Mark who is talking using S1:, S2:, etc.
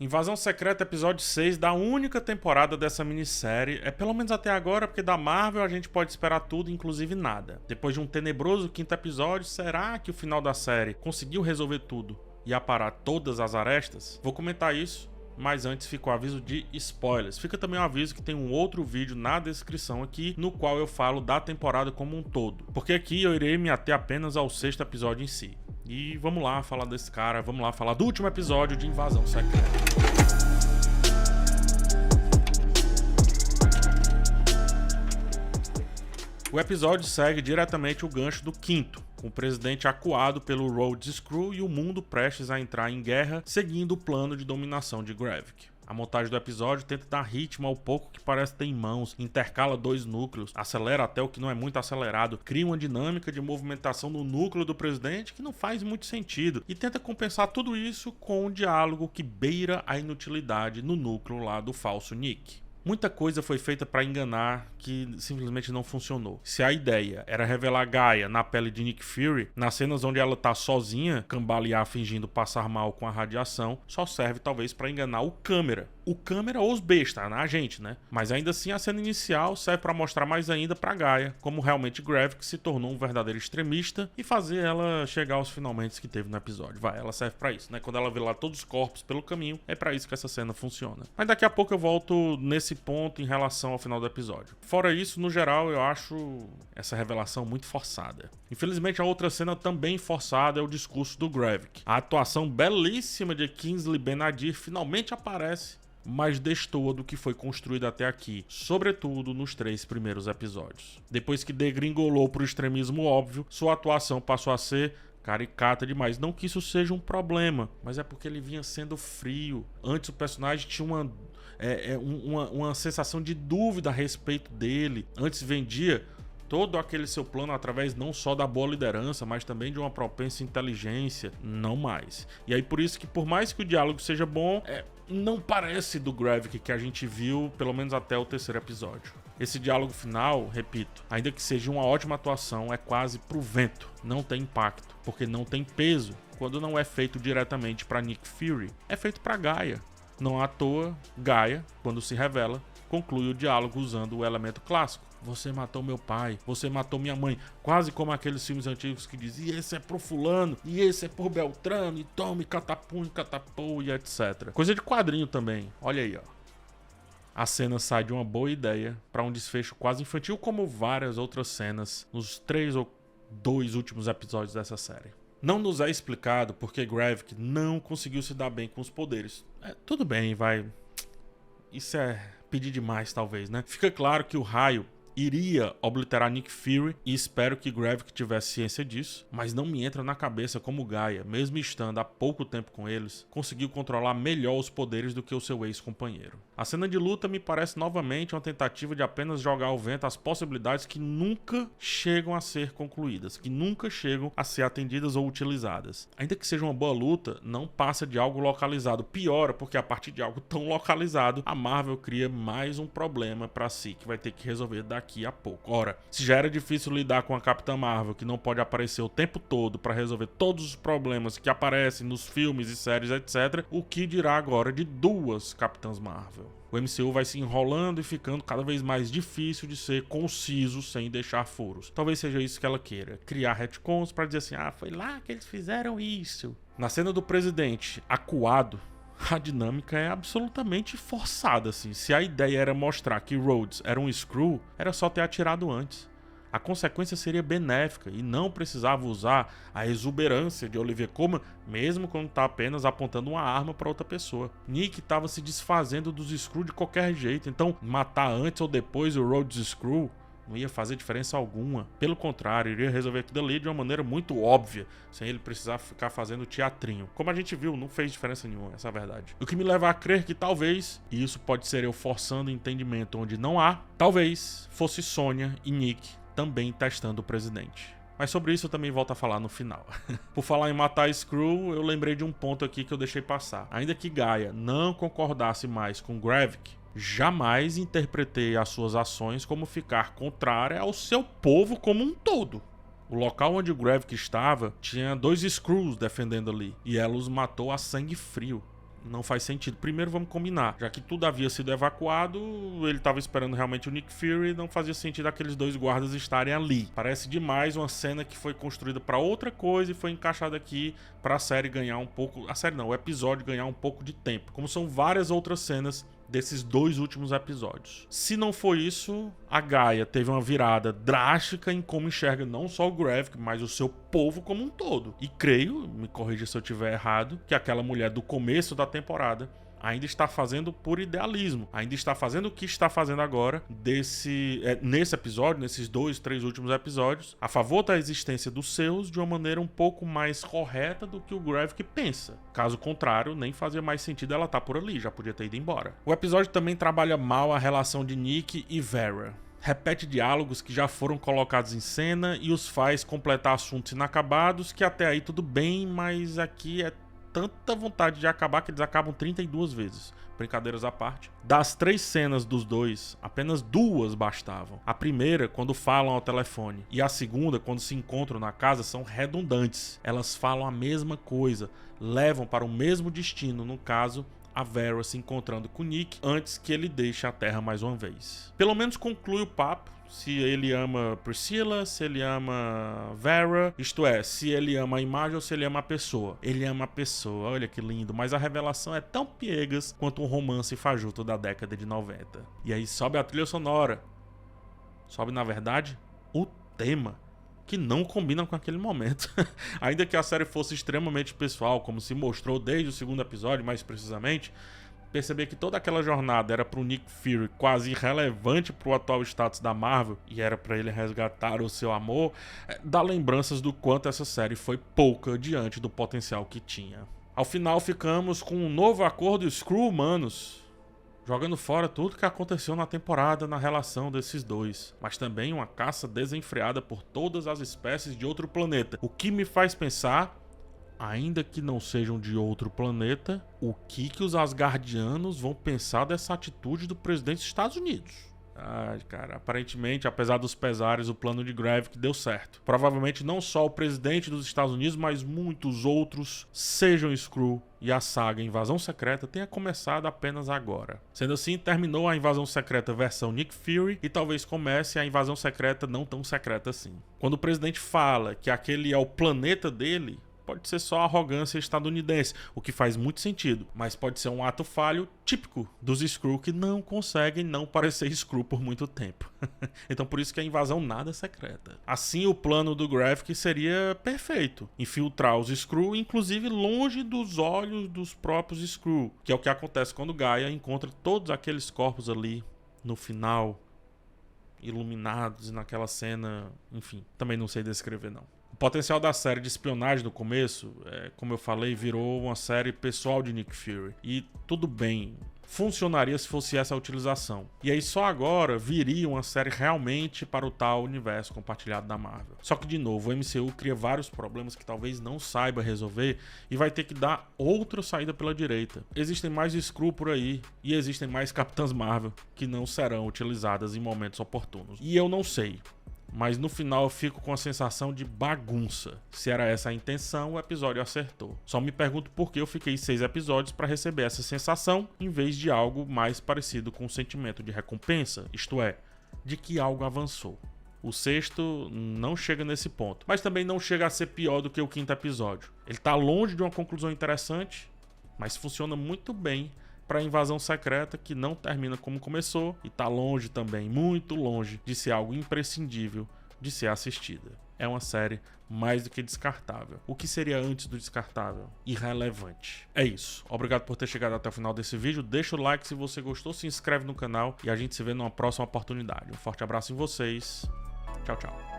S1: Invasão Secreta episódio 6 da única temporada dessa minissérie, pelo menos até agora, porque da Marvel a gente pode esperar tudo, inclusive nada. Depois de um tenebroso quinto episódio, será que o final da série conseguiu resolver tudo e aparar todas as arestas? Vou comentar isso, mas antes fica o aviso de spoilers. Fica também o aviso que tem um outro vídeo na descrição aqui, no qual eu falo da temporada como um todo, porque aqui eu irei me ater apenas ao sexto episódio em si. E vamos lá falar desse cara, vamos lá falar do último episódio de Invasão Secreta. O episódio segue diretamente o gancho do quinto, com o presidente acuado pelo Rhodes Screw e o mundo prestes a entrar em guerra, seguindo o plano de dominação de Gravik. A montagem do episódio tenta dar ritmo ao pouco que parece ter em mãos, intercala dois núcleos, acelera até o que não é muito acelerado, cria uma dinâmica de movimentação no núcleo do presidente que não faz muito sentido, e tenta compensar tudo isso com um diálogo que beira a inutilidade no núcleo lá do falso Nick. Muita coisa foi feita para enganar que simplesmente não funcionou. Se a ideia era revelar Gaia na pele de Nick Fury, nas cenas onde ela tá sozinha, cambalear fingindo passar mal com a radiação, só serve talvez para enganar o câmera. O câmera ou os bestas, a gente, né? Mas ainda assim a cena inicial serve para mostrar mais ainda para Gaia como realmente Gravik se tornou um verdadeiro extremista e fazer ela chegar aos finalmente que teve no episódio. Ela serve para isso, né? Quando ela vê lá todos os corpos pelo caminho, é para isso que essa cena funciona. Mas daqui a pouco eu volto nesse ponto em relação ao final do episódio. Fora isso, no geral, eu acho essa revelação muito forçada. Infelizmente, a outra cena também forçada é o discurso do Gravik. A atuação belíssima de Kingsley Ben-Adir finalmente aparece, mas destoa do que foi construído até aqui, sobretudo nos 3 primeiros episódios. Depois que degringolou pro extremismo óbvio, sua atuação passou a ser caricata demais. Não que isso seja um problema, mas é porque ele vinha sendo frio. Antes o personagem tinha uma sensação de dúvida a respeito dele. Antes vendia todo aquele seu plano através não só da boa liderança, mas também de uma propensa inteligência, não mais. E aí por isso que por mais que o diálogo seja bom, não parece do Gravik que a gente viu, pelo menos até o 3º episódio. Esse diálogo final, repito, ainda que seja uma ótima atuação, é quase pro vento, não tem impacto, porque não tem peso. Quando não é feito diretamente para Nick Fury, é feito para Gaia. Não à toa, Gaia, quando se revela, conclui o diálogo usando o elemento clássico. Você matou meu pai, você matou minha mãe. Quase como aqueles filmes antigos que diziam: esse é pro fulano, e esse é por Beltrano, e tome catapum, catapou e etc. Coisa de quadrinho também, olha aí, ó. A cena sai de uma boa ideia para um desfecho quase infantil, como várias outras cenas nos 3 ou 2 últimos episódios dessa série. Não nos é explicado porque Gravik não conseguiu se dar bem com os poderes. Tudo bem, vai. Isso é pedir demais, talvez, né? Fica claro que o raio iria obliterar Nick Fury e espero que Gravik tivesse ciência disso, mas não me entra na cabeça como Gaia, mesmo estando há pouco tempo com eles, conseguiu controlar melhor os poderes do que o seu ex-companheiro. A cena de luta me parece novamente uma tentativa de apenas jogar ao vento as possibilidades que nunca chegam a ser concluídas, que nunca chegam a ser atendidas ou utilizadas. Ainda que seja uma boa luta, não passa de algo localizado. Piora porque a partir de algo tão localizado, a Marvel cria mais um problema para si que vai ter que resolver daqui a pouco. Ora, se já era difícil lidar com a Capitã Marvel, que não pode aparecer o tempo todo para resolver todos os problemas que aparecem nos filmes e séries, etc., o que dirá agora de 2 Capitãs Marvel? O MCU vai se enrolando e ficando cada vez mais difícil de ser conciso sem deixar furos. Talvez seja isso que ela queira, criar retcons para dizer assim: foi lá que eles fizeram isso. Na cena do presidente acuado, a dinâmica é absolutamente forçada, assim. Se a ideia era mostrar que Rhodes era um Skrull, era só ter atirado antes. A consequência seria benéfica e não precisava usar a exuberância de Olivia Colman, mesmo quando está apenas apontando uma arma para outra pessoa. Nick estava se desfazendo dos Skrull de qualquer jeito, então matar antes ou depois o Rhodes Skrull não ia fazer diferença alguma. Pelo contrário, iria resolver aquilo ali de uma maneira muito óbvia, sem ele precisar ficar fazendo teatrinho. Como a gente viu, não fez diferença nenhuma, essa é a verdade. O que me leva a crer que talvez, e isso pode ser eu forçando entendimento onde não há, talvez fosse Sonya e Nick também testando o presidente. Mas sobre isso eu também volto a falar no final. Por falar em matar Skrull, eu lembrei de um ponto aqui que eu deixei passar. Ainda que Gaia não concordasse mais com Gravik, jamais interpretei as suas ações como ficar contrária ao seu povo como um todo. O local onde o Gravik estava tinha 2 Skrulls defendendo ali, e ela os matou a sangue frio. não faz sentido. Primeiro vamos combinar, já que tudo havia sido evacuado, ele estava esperando realmente o Nick Fury, não fazia sentido aqueles dois guardas estarem ali. Parece demais uma cena que foi construída para outra coisa e foi encaixada aqui para a série ganhar um pouco, a série não, o episódio ganhar um pouco de tempo, como são várias outras cenas desses 2 últimos episódios. Se não for isso, a Gaia teve uma virada drástica em como enxerga não só o Gravik, mas o seu povo como um todo. E creio, me corrija se eu estiver errado, que aquela mulher do começo da temporada ainda está fazendo por idealismo, ainda está fazendo o que está fazendo agora nesse episódio, nesses 2, 3 últimos episódios, a favor da existência dos seus de uma maneira um pouco mais correta do que o Gravik pensa. Caso contrário, nem fazia mais sentido ela estar por ali, já podia ter ido embora. O episódio também trabalha mal a relação de Nick e Vera. Repete diálogos que já foram colocados em cena e os faz completar assuntos inacabados que até aí tudo bem, mas aqui é tanta vontade de acabar que eles acabam 32 vezes. Brincadeiras à parte. Das 3 cenas dos dois, apenas 2 bastavam. A primeira, quando falam ao telefone, e a segunda, quando se encontram na casa, são redundantes. Elas falam a mesma coisa, levam para o mesmo destino, no caso, a Vera se encontrando com Nick antes que ele deixe a Terra mais uma vez. Pelo menos conclui o papo. Se ele ama Priscilla, se ele ama Vera, isto é, se ele ama a imagem ou se ele ama a pessoa. Ele ama a pessoa, olha que lindo, mas a revelação é tão piegas quanto um romance fajuto da década de 90. E aí sobe a trilha sonora. Sobe, na verdade, o tema, que não combina com aquele momento. Ainda que a série fosse extremamente pessoal, como se mostrou desde o 2º episódio, mais precisamente, perceber que toda aquela jornada era para o Nick Fury quase irrelevante para o atual status da Marvel e era para ele resgatar o seu amor, dá lembranças do quanto essa série foi pouca diante do potencial que tinha. Ao final ficamos com um novo acordo Skrull humanos, jogando fora tudo que aconteceu na temporada na relação desses dois, mas também uma caça desenfreada por todas as espécies de outro planeta, o que me faz pensar, ainda que não sejam de outro planeta, o que os Asgardianos vão pensar dessa atitude do presidente dos Estados Unidos. Cara, aparentemente, apesar dos pesares, o plano de Gravik deu certo. Provavelmente não só o presidente dos Estados Unidos, mas muitos outros sejam Skrull e a saga Invasão Secreta tenha começado apenas agora. Sendo assim, terminou a Invasão Secreta versão Nick Fury e talvez comece a Invasão Secreta não tão secreta assim. Quando o presidente fala que aquele é o planeta dele, pode ser só arrogância estadunidense, o que faz muito sentido, mas pode ser um ato falho típico dos Skrull que não conseguem não parecer Skrull por muito tempo. Então por isso que a invasão nada é secreta. Assim o plano do Gravik seria perfeito, infiltrar os Skrull, inclusive longe dos olhos dos próprios Skrull, que é o que acontece quando Gaia encontra todos aqueles corpos ali no final, iluminados naquela cena, enfim, também não sei descrever não. O potencial da série de espionagem no começo, como eu falei, virou uma série pessoal de Nick Fury. E tudo bem, funcionaria se fosse essa a utilização. E aí só agora viria uma série realmente para o tal universo compartilhado da Marvel. Só que de novo, o MCU cria vários problemas que talvez não saiba resolver e vai ter que dar outra saída pela direita. Existem mais Skrull por aí e existem mais Capitãs Marvel que não serão utilizadas em momentos oportunos. E eu não sei, mas no final eu fico com a sensação de bagunça. Se era essa a intenção, o episódio acertou. Só me pergunto por que eu fiquei 6 episódios para receber essa sensação, em vez de algo mais parecido com um sentimento de recompensa, isto é, de que algo avançou. O 6º não chega nesse ponto, mas também não chega a ser pior do que o 5º episódio. Ele tá longe de uma conclusão interessante, mas funciona muito bem para a Invasão Secreta, que não termina como começou e tá longe também, muito longe de ser algo imprescindível de ser assistida. É uma série mais do que descartável. O que seria antes do descartável? Irrelevante. É isso. Obrigado por ter chegado até o final desse vídeo. Deixa o like se você gostou, se inscreve no canal e a gente se vê numa próxima oportunidade. Um forte abraço em vocês. Tchau, tchau.